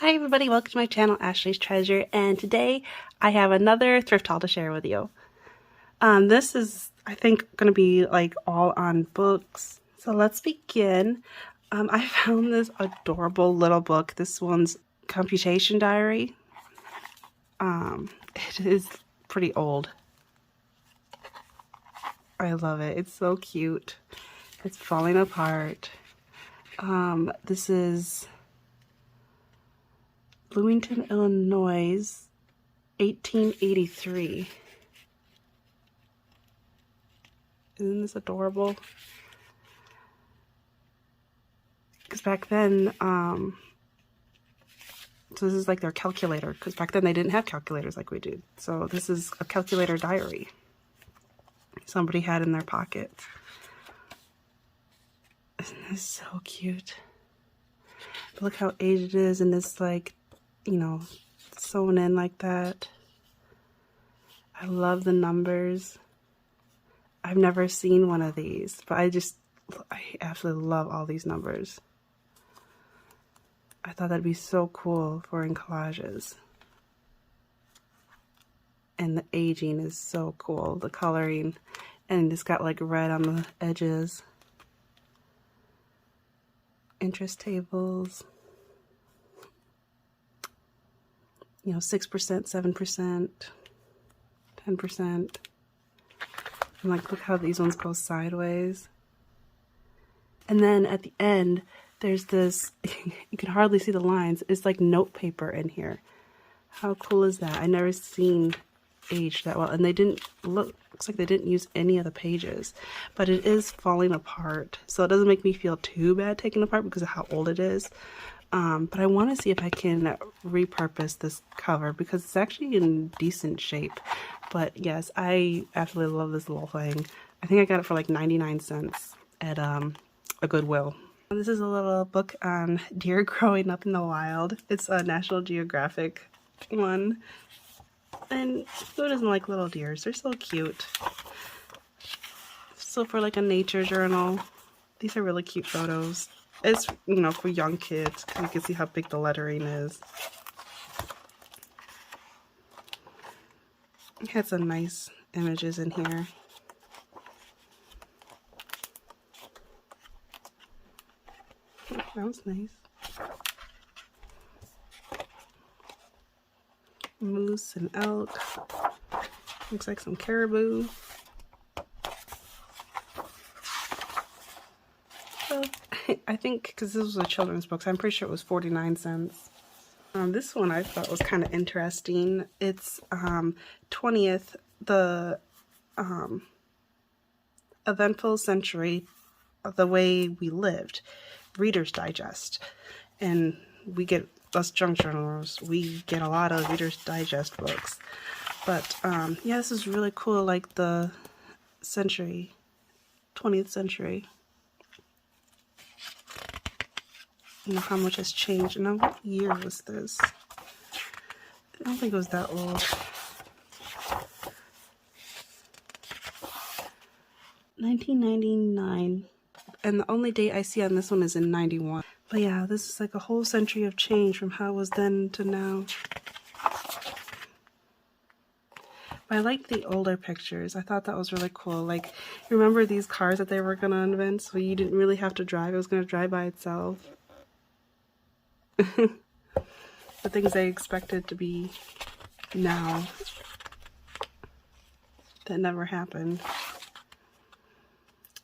Hi everybody, welcome to my channel, Ashley's Treasure, and today I have another thrift haul to share with you. This is, I think, going to be like all on books. So let's begin. I found this adorable little book. This one's Computation Diary. It is pretty old. I love it. It's so cute. It's falling apart. This is Bloomington, Illinois, 1883. Isn't this adorable? Because back then, so this is like their calculator, because back then they didn't have calculators like we do. So this is a calculator diary somebody had in their pocket. Isn't this so cute? But look how aged it is, and it's like, you know, sewn in like that. I love the numbers. I've never seen one of these, but I absolutely love all these numbers. I thought that'd be so cool for in collages. And the aging is so cool, the coloring, and it's got like red on the edges. Interest tables. You know, 6%, 7%, 10%. And like, look how these ones go sideways. And then at the end, there's this, you can hardly see the lines. It's like note paper in here. How cool is that? I never seen aged that well. And they didn't looks like they didn't use any of the pages. But it is falling apart. So it doesn't make me feel too bad taking it apart because of how old it is. But I want to see if I can repurpose this cover because it's actually in decent shape. But yes, I absolutely love this little thing. I think I got it for like 99 cents at a Goodwill. This is a little book on deer growing up in the wild. It's a National Geographic one. And who doesn't like little deers? They're so cute. So for like a nature journal, these are really cute photos. It's, you know, for young kids, because you can see how big the lettering is. It had some nice images in here. Oh, that was nice. Moose and elk. Looks like some caribou. So, I think, because this was a children's book, so I'm pretty sure it was 49 cents. This one I thought was kind of interesting. It's 20th, the eventful century of the way we lived, Reader's Digest. And we get, us junk journals, we get a lot of Reader's Digest books. But yeah, this is really cool, like the century, 20th century. You know how much has changed. Now, what year was this? I don't think it was that old. 1999. And the only date I see on this one is in 91. But yeah, this is like a whole century of change from how it was then to now. But I like the older pictures. I thought that was really cool. Like, remember these cars that they were going to invent so you didn't really have to drive? It was going to drive by itself. The things they expected to be now that never happened.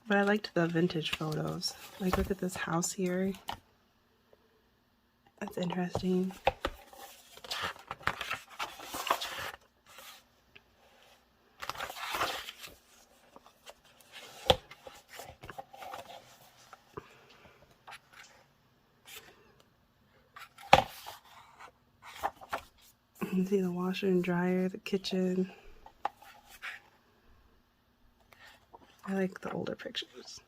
But I liked the vintage photos. Like, look at this house here. That's interesting. You can see the washer and dryer, the kitchen. I like the older pictures.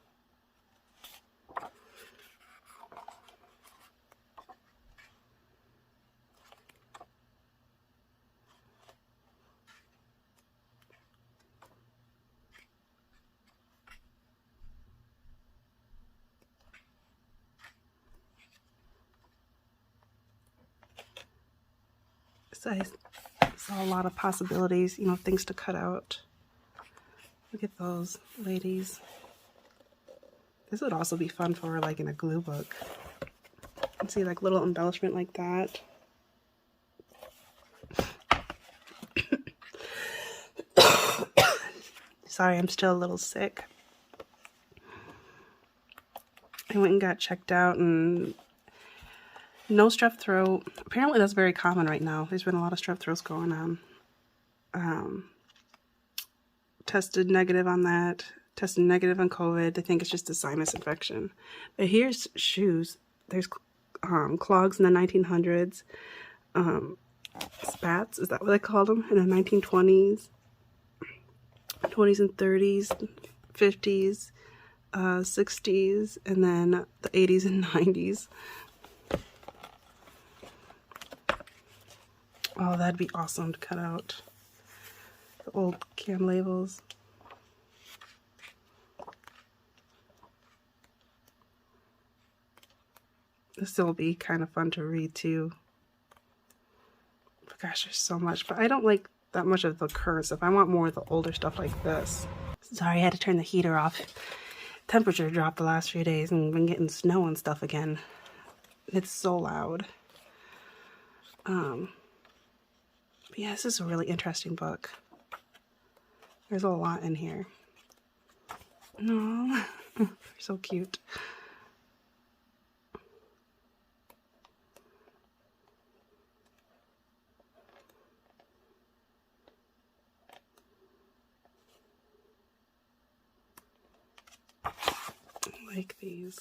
So I saw a lot of possibilities, you know, things to cut out. Look at those ladies. This would also be fun for like in a glue book. And see like little embellishment like that. Sorry, I'm still a little sick. I went and got checked out and no strep throat. Apparently that's very common right now. There's been a lot of strep throats going on. Tested negative on that. Tested negative on COVID. They think it's just a sinus infection. But here's shoes. There's clogs in the 1900s. Spats, is that what they called them? In the 1920s. 20s and 30s, 50s, 60s, and then the 80s and 90s. Oh, that'd be awesome to cut out. The old cam labels. This will be kind of fun to read too. But gosh, there's so much. But I don't like that much of the current stuff. I want more of the older stuff like this. Sorry, I had to turn the heater off. Temperature dropped the last few days and we've been getting snow and stuff again. It's so loud. But yeah, this is a really interesting book. There's a lot in here. No, they're so cute. I like these.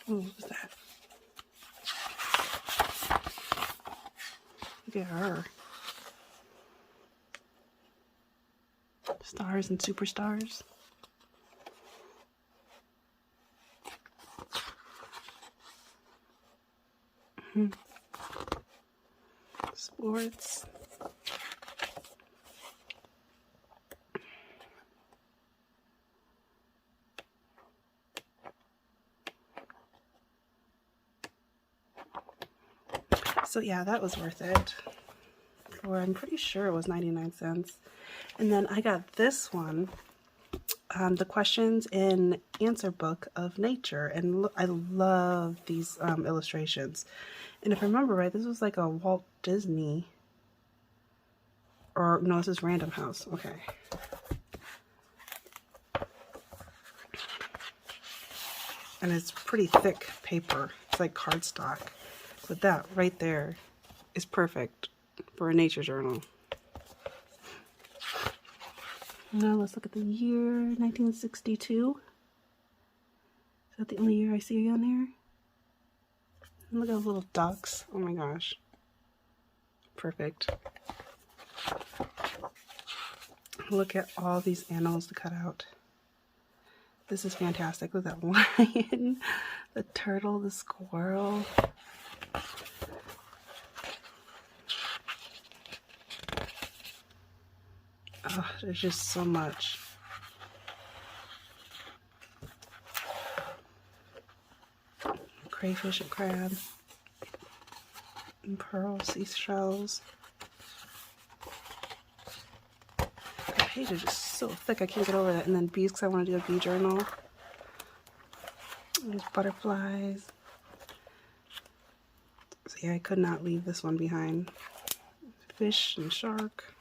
Oh, what was that? Look at her. Stars and superstars. Sports. So yeah, that was worth it. For I'm pretty sure it was 99 cents. And then I got this one, the questions and answer book of nature. And I love these illustrations. And if I remember right, this was like a Walt Disney, or no, this is Random House. Okay. And it's pretty thick paper. It's like cardstock. But that right there is perfect for a nature journal. Now let's look at the year 1962. Is that the only year I see on here? And look at those little ducks. Oh my gosh. Perfect. Look at all these animals to cut out. This is fantastic. Look at that lion, the turtle, the squirrel. Oh, there's just so much. Crayfish and crab. And pearl seashells. The page is just so thick, I can't get over that. And then bees, because I want to do a bee journal. There's butterflies. So yeah, I could not leave this one behind. Fish and shark.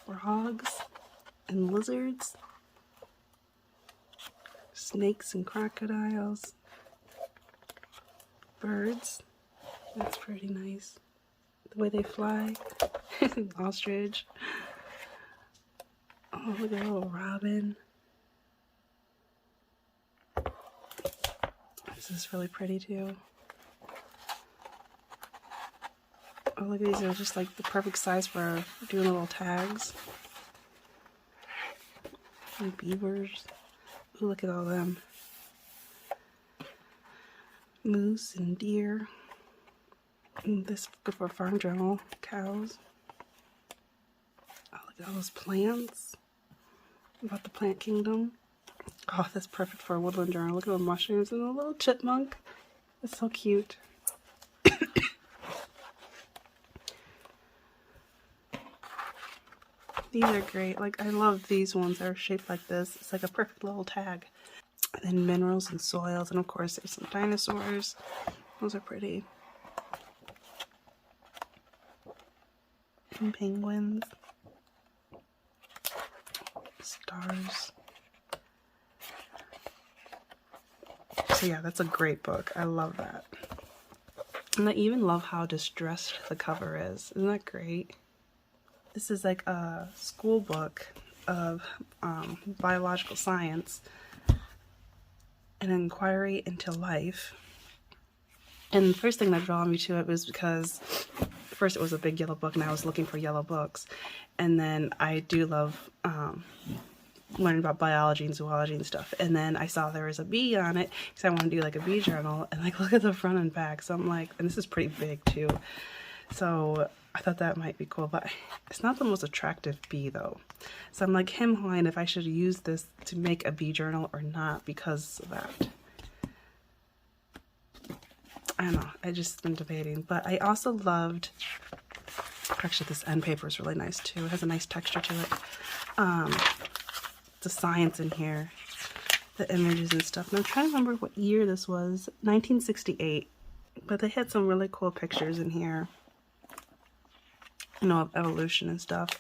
Frogs and lizards. Snakes and crocodiles. Birds. That's pretty nice. The way they fly. Ostrich. Oh, look at a little robin. This is really pretty too. Oh, look at these. They're just like the perfect size for doing little tags. And beavers. Ooh, look at all them. Moose and deer. And this is good for a farm journal. Cows. Oh, look at all those plants. about the plant kingdom. Oh, that's perfect for a woodland journal. Look at the mushrooms and the little chipmunk. It's so cute. These are great. Like, I love these ones that are shaped like this. It's like a perfect little tag. And then minerals and soils, and of course there's some dinosaurs. Those are pretty. And penguins. Stars. So yeah, that's a great book. I love that. And I even love how distressed the cover is. Isn't that great? This is like a school book of biological science, an inquiry into life. And the first thing that drew me to it was because first it was a big yellow book and I was looking for yellow books. And then I do love learning about biology and zoology and stuff. And then I saw there was a bee on it because I want to do like a bee journal, and like look at the front and back. So I'm like, and this is pretty big too. So I thought that might be cool, but it's not the most attractive bee though. So I'm like hawing if I should use this to make a bee journal or not because of that. I don't know, I just been debating. But I also loved, actually this end paper is really nice too. It has a nice texture to it. The science in here, the images and stuff. And I'm trying to remember what year this was, 1968. But they had some really cool pictures in here, you know, of evolution and stuff.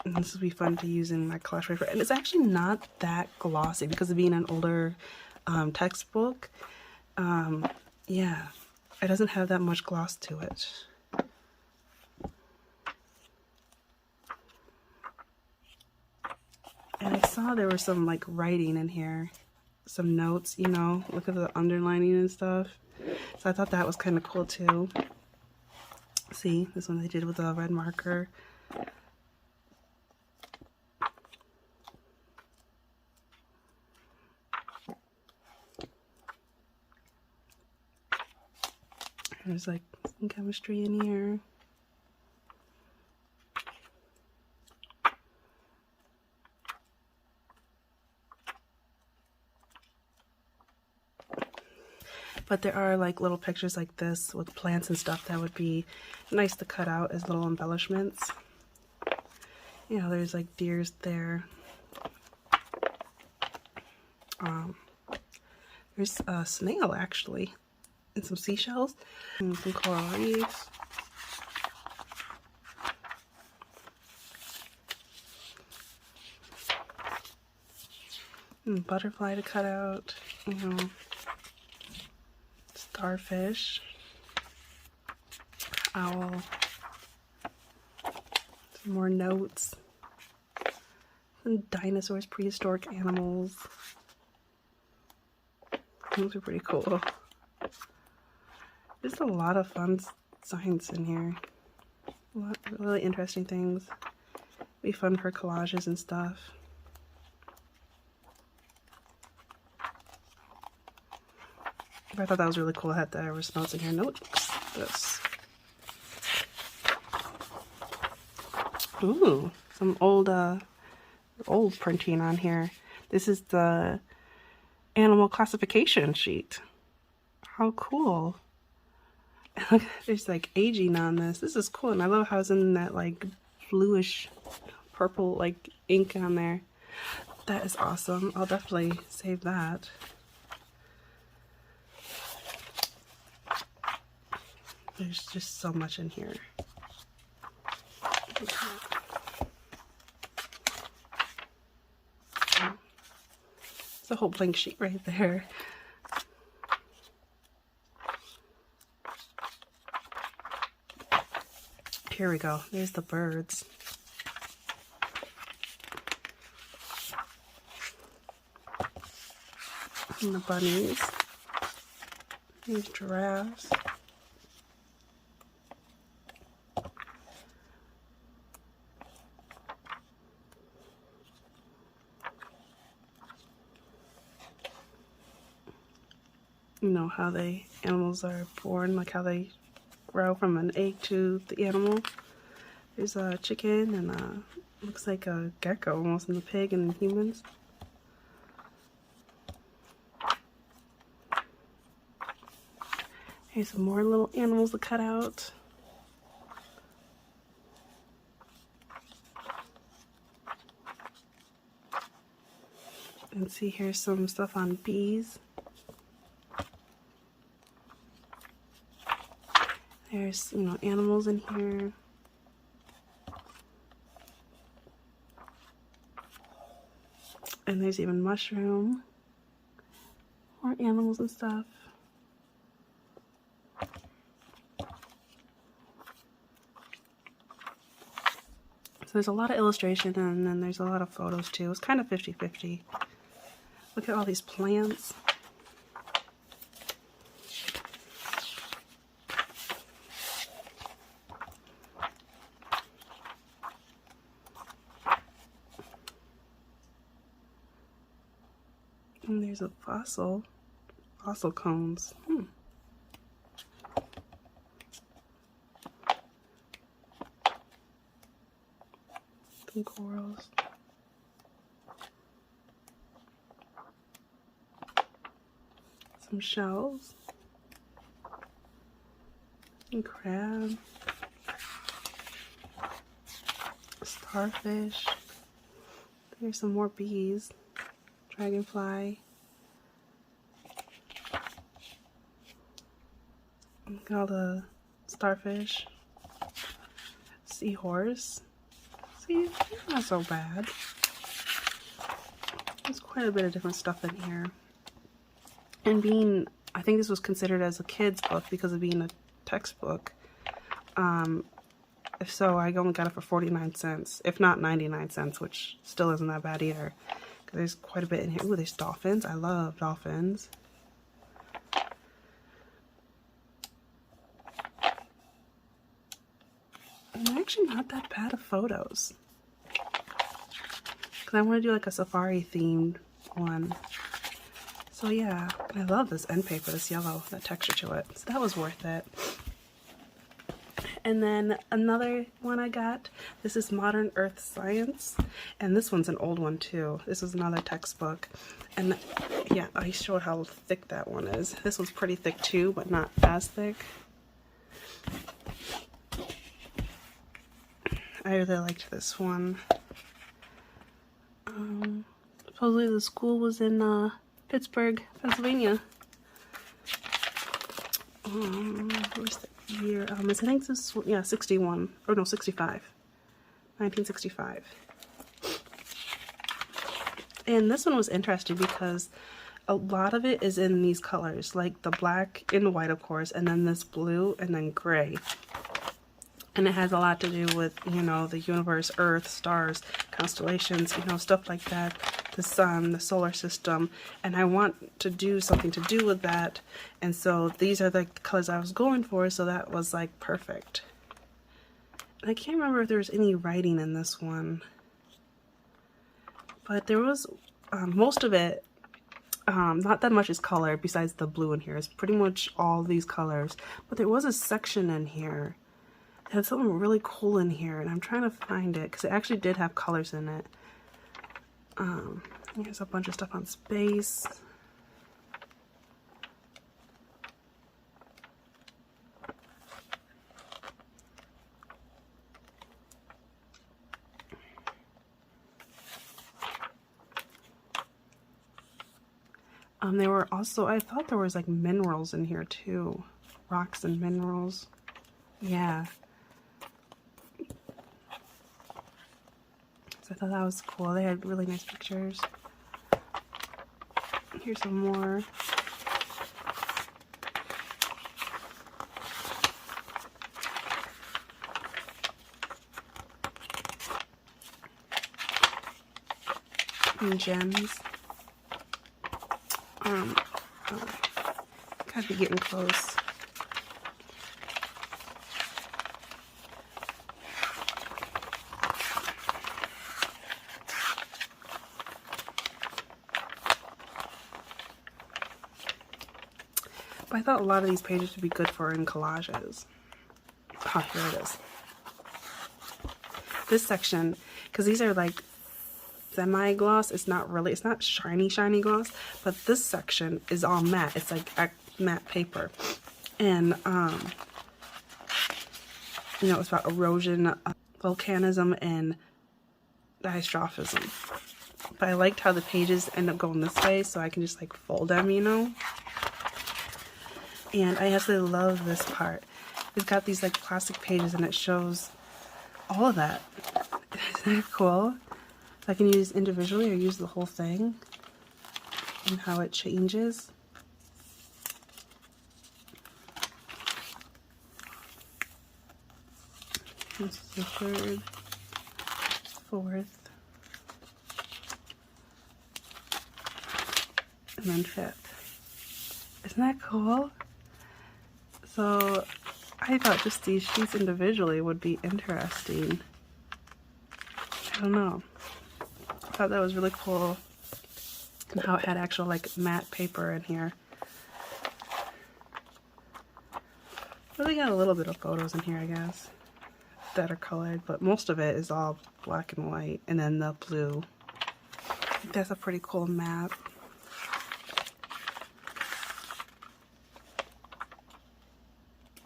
And this would be fun to use in my collage paper. And it's actually not that glossy because of being an older textbook. Yeah, it doesn't have that much gloss to it. And I saw there was some like writing in here, some notes, you know, look at the underlining and stuff. So I thought that was kind of cool too. See, this one they did with a red marker. There's like some chemistry in here. But there are like little pictures like this with plants and stuff that would be nice to cut out as little embellishments. You know, there's like deers there. There's a snail actually, and some seashells, and some coral reefs. And butterfly to cut out, you know, starfish, owl, some more notes, some dinosaurs, prehistoric animals. Those are pretty cool. There's a lot of fun science in here. A lot of really interesting things. Be fun for collages and stuff. I thought that was really cool. I had there was notes in here. Notes. This. Ooh, some old printing on here. This is the animal classification sheet. How cool. Look, there's like aging on this. This is cool, and I love how it's in that like bluish purple like ink on there. That is awesome. I'll definitely save that. There's just so much in here. It's a whole blank sheet right there. Here we go. There's the birds. And the bunnies. These giraffes. you know, how animals are born, like how they grow from an egg to the animal. There's a chicken and looks like a gecko almost in the pig and humans. Here's some more little animals to cut out. And see, here's some stuff on bees. There's, you know, animals in here. And there's even mushroom. More animals and stuff. So there's a lot of illustration and then there's a lot of photos too. It's kind of 50-50. Look at all these plants. And there's a fossil cones. Some corals. Some shells. And crab. Starfish. There's some more bees. Dragonfly. Look at all the starfish. Seahorse. See, it's not so bad. There's quite a bit of different stuff in here. And I think this was considered as a kid's book because of being a textbook. If so, I only got it for 49 cents, if not 99 cents, which still isn't that bad either. Because there's quite a bit in here. Ooh, there's dolphins. I love dolphins. And they're actually not that bad of photos. Because I want to do like a safari themed one. So yeah, I love this end paper, this yellow, that texture to it. So that was worth it. And then another one I got, this is Modern Earth Science. And this one's an old one too. This is another textbook. And yeah, I showed how thick that one is. This one's pretty thick too, but not as thick. I really liked this one. Supposedly the school was in Pittsburgh, Pennsylvania. Where's the year? I think this is, yeah, 61. Or no, 65. 1965. And this one was interesting because a lot of it is in these colors, like the black and white, of course, and then this blue and then gray. And it has a lot to do with, you know, the universe, Earth, stars, constellations, you know, stuff like that. The sun, the solar system. And I want to do something to do with that. And so these are the colors I was going for, so that was like perfect. And I can't remember if there was any writing in this one. But there was, most of it, not that much is color besides the blue in here. It's pretty much all these colors. But there was a section in here. It had something really cool in here, and I'm trying to find it because it actually did have colors in it. Here's a bunch of stuff on space. There were also, I thought there was like minerals in here too. Rocks and minerals. Yeah. I thought that was cool. They had really nice pictures. Here's some more. And gems. Gotta be getting close. But I thought a lot of these pages would be good for in collages. Oh, here it is. This section, because these are like semi-gloss, it's not shiny gloss, but this section is all matte. It's like matte paper. And you know, it's about erosion, volcanism, and dystrophism. But I liked how the pages end up going this way, so I can just like fold them, you know. And I absolutely love this part. It's got these like plastic pages, and it shows all of that. Isn't that cool? So I can use individually or use the whole thing, and how it changes. This is the third, fourth, and then fifth. Isn't that cool? So I thought just these sheets individually would be interesting. I don't know. I thought that was really cool, and how it had actual like matte paper in here. Well, they got a little bit of photos in here, I guess, that are colored, but most of it is all black and white, and then the blue. I think that's a pretty cool map.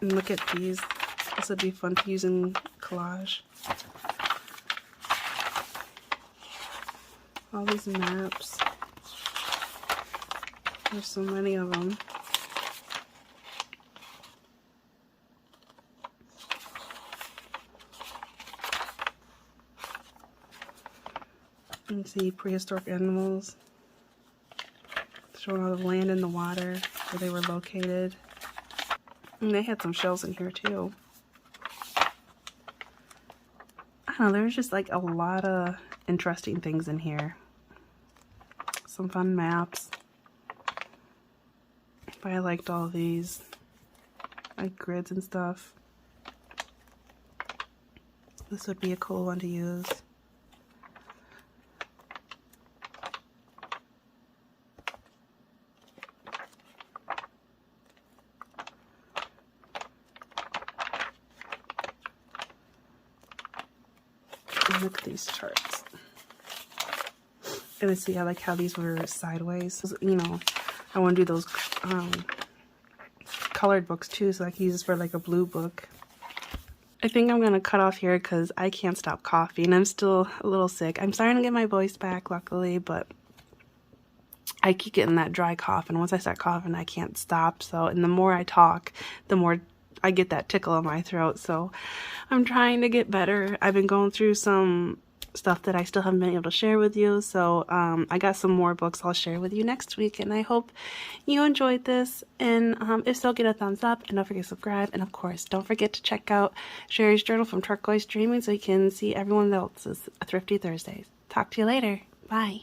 And look at these. This would be fun to use in collage. All these maps. There's so many of them. You can see prehistoric animals, showing all the land and the water, where they were located. And they had some shells in here too. I don't know, there's just like a lot of interesting things in here. Some fun maps. But I liked all these, like grids and stuff. This would be a cool one to use. Look at these charts. And I see how these were sideways. You know, I want to do those colored books too, so I can use this for like a blue book. I think I'm gonna cut off here because I can't stop coughing. I'm still a little sick. I'm starting to get my voice back, luckily, but I keep getting that dry cough, and once I start coughing, I can't stop. So, and the more I talk, the more I get that tickle in my throat. So I'm trying to get better. I've been going through some stuff that I still haven't been able to share with you. So I got some more books I'll share with you next week, and I hope you enjoyed this. And if so, get a thumbs up, and don't forget to subscribe. And of course, don't forget to check out Sherry's Journal from Turquoise Dreaming so you can see everyone else's Thrifty Thursdays. Talk to you later. Bye.